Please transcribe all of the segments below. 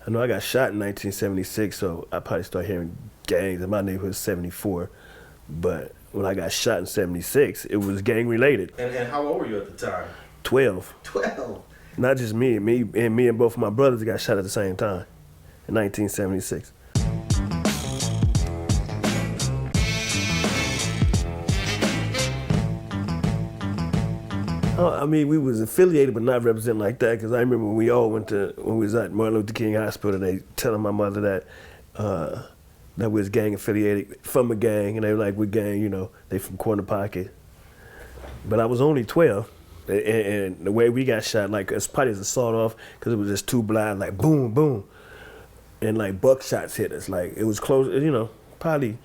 I know I got shot in 1976, so I probably started hearing gangs in my neighborhood 74. But when I got shot in 76, it was gang related. And how old were you at the time? 12. 12. Not just me and both of my brothers got shot at the same time in 1976. I mean, we was affiliated, but not represented like that. Because I remember when we was at Martin Luther King Hospital, they telling my mother that we was gang affiliated from a gang, and they were like, "We gang, you know, they from Corner Poccet." But I was only 12, and the way we got shot, like it's probably as a sawed off, because it was just too blind, like boom, boom, and like buckshots hit us. Like it was close, you know, probably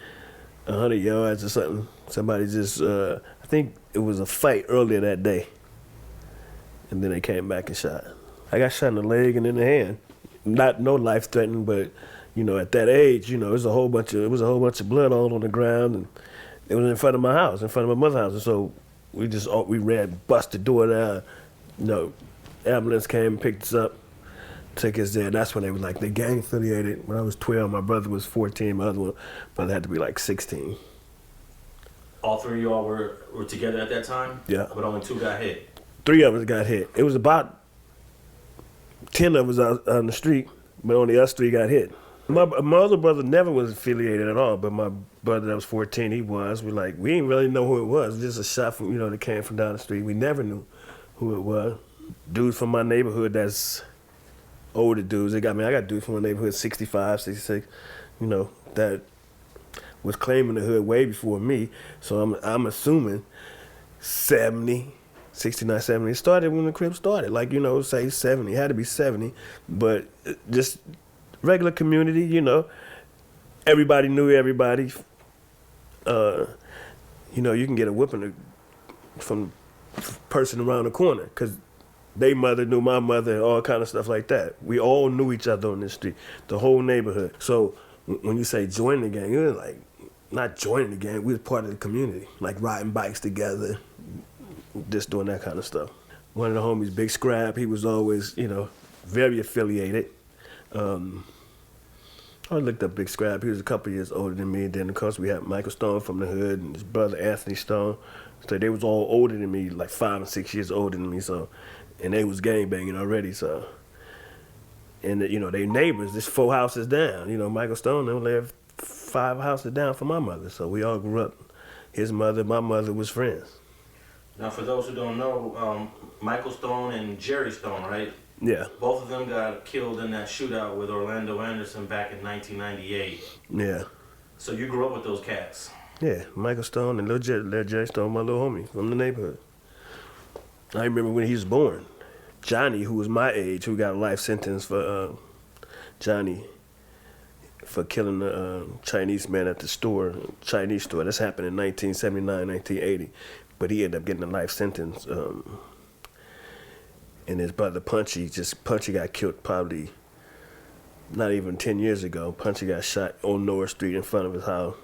100 yards or something. Somebody just, I think it was a fight earlier that day. And then they came back and shot. I got shot in the leg and in the hand. No life threatening, but you know, at that age, you know, it was a whole bunch of blood all on the ground, and it was in front of my house, in front of my mother's house. And so we ran, bust the door down. You know, ambulance came, picked us up, took us there. That's when they were like, they gang affiliated. When I was 12, my brother was 14. My other brother had to be like 16. All three of y'all were together at that time? Yeah. But only 2 got hit? 3 of us got hit. It was about 10 of us out on the street, but only us 3 got hit. My other brother never was affiliated at all, but my brother that was 14, he was. We didn't really know who it was. Just a shot from, you know, that came from down the street. We never knew who it was. Dudes from my neighborhood that's older dudes. I got dudes from my neighborhood, 65, 66, you know, that was claiming the hood way before me. So I'm assuming 70. 69, 70. It started when the Crib started, like, you know, say 70. It had to be 70. But just regular community, you know. Everybody knew everybody. You know, you can get a whipping from the person around the corner because they mother knew my mother and all kind of stuff like that. We all knew each other on this street, the whole neighborhood. So when you say join the gang, it was like, not joining the gang, we was part of the community, like riding bikes together, just doing that kind of stuff. One of the homies, Big Scrap, he was always, you know, very affiliated. I looked up Big Scrap. He was a couple years older than me. Then, of course, we had Michael Stone from the hood and his brother, Anthony Stone. So they was all older than me, like 5 and 6 years older than me. So, and they was gangbanging already. So, and you know, they neighbors, just 4 houses down. You know, Michael Stone, they lived 5 houses down from my mother. So we all grew up. His mother, my mother was friends. Now, for those who don't know, Michael Stone and Jerry Stone, right? Yeah. Both of them got killed in that shootout with Orlando Anderson back in 1998. Yeah. So you grew up with those cats? Yeah, Michael Stone and little Jerry Stone, my little homie from the neighborhood. I remember when he was born. Johnny, who was my age, who got a life sentence for Johnny for killing the Chinese man at the store, Chinese store. This happened in 1979, 1980. But he ended up getting a life sentence. And his brother Punchy got killed probably not even 10 years ago. Punchy got shot on North Street in front of his house.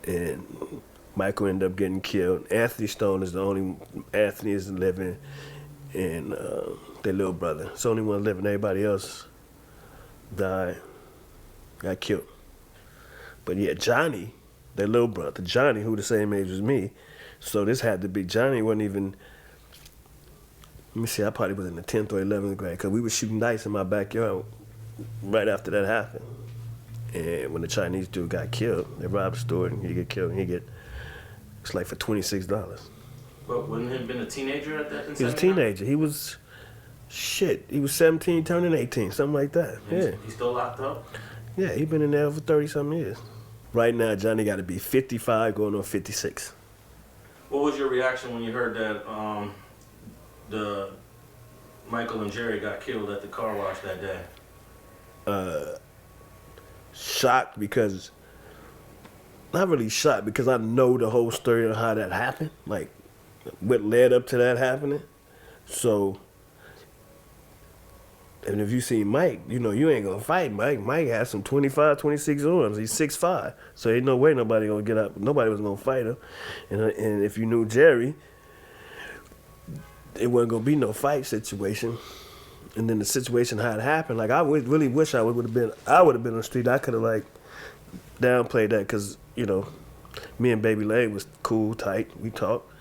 And Michael ended up getting killed. Anthony Stone is the only, Anthony is living, and their little brother. It's the only one living. Everybody else died, got killed. But yeah, Johnny, their little brother, Johnny, who the same age as me, so this had to be, Johnny wasn't even, let me see, I probably was in the 10th or 11th grade, because we were shooting dice in my backyard right after that happened. And when the Chinese dude got killed, they robbed the store and he get killed, and it's like for $26. But wouldn't he have been a teenager at that time? He was a teenager. He was 17 turning 18, something like that. Yeah. He's still locked up? Yeah, he been in there for 30-something years. Right now, Johnny got to be 55 going on 56. What was your reaction when you heard that the Michael and Jerry got killed at the car wash that day? Shocked because, not really shocked because I know the whole story of how that happened, like what led up to that happening. So, and if you see Mike, you know you ain't gonna fight Mike. Mike has some 25, 26 arms. He's 6'5", so ain't no way nobody gonna get up. Nobody was gonna fight him. And if you knew Jerry, it wasn't gonna be no fight situation. And then the situation how it happened, like I would really wish I would have been on the street. I could have like downplayed that because you know, me and Baby Lane was cool, tight. We talked,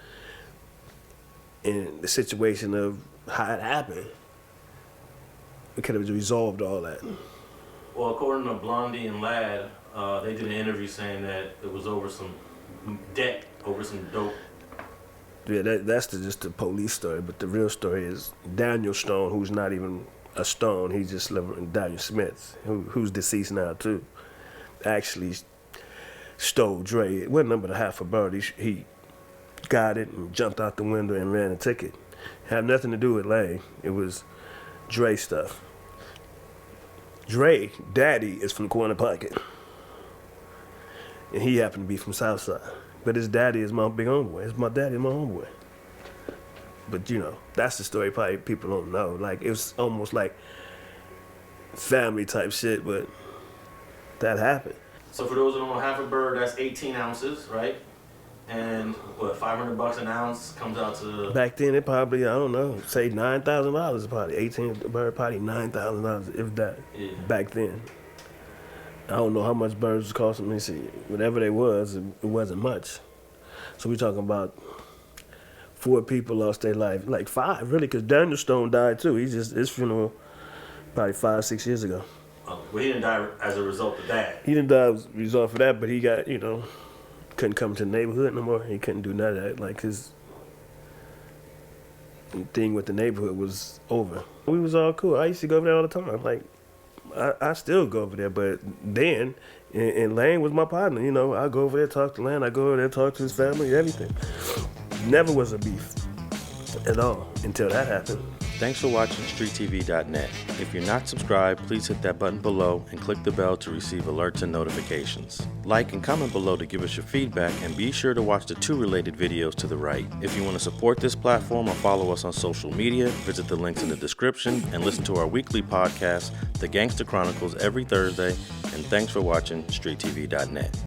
and the situation of how it happened, we could have resolved all that. Well, according to Blondie and Ladd, they did an interview saying that it was over some debt, over some dope. Yeah, that's just the police story, but the real story is Daniel Stone, who's not even a Stone, he's just Daniel Smith, who's deceased now too, actually stole Dre. It wasn't number the half a bird. He got it and jumped out the window and ran a ticket. Had nothing to do with Lane. It was Dre stuff. Dre, daddy, is from Corner Poccet, and he happened to be from Southside. But his daddy is my big homeboy. It's my daddy and my homeboy. But, you know, that's the story probably people don't know. Like, it was almost like family type shit, but that happened. So for those who don't know, half a bird, that's 18 ounces, right? And what, $500 an ounce comes out to... Back then, it probably, I don't know, say $9,000 probably. 18 bird, probably $9,000, if that, back then. I don't know how much birds was costing me. See, whatever they was, it wasn't much. So we talking about 4 people lost their life, like 5 really, because Daniel Stone died too. His funeral probably 5-6 years ago. Oh, well, he didn't die as a result of that. He didn't die as a result of that, but he got, you know, couldn't come to the neighborhood no more. He couldn't do none of that. Like his thing with the neighborhood was over. We was all cool. I used to go over there all the time. Like. I still go over there, but then, and Lane was my partner, you know. I go over there, talk to Lane, I go over there, talk to his family, everything. Never was a beef at all until that happened. Thanks for watching StreetTV.net. If you're not subscribed, please hit that button below and click the bell to receive alerts and notifications. Like and comment below to give us your feedback, and be sure to watch the 2 related videos to the right. If you want to support this platform or follow us on social media, visit the links in the description and listen to our weekly podcast, The Gangster Chronicles, every Thursday. And thanks for watching StreetTV.net.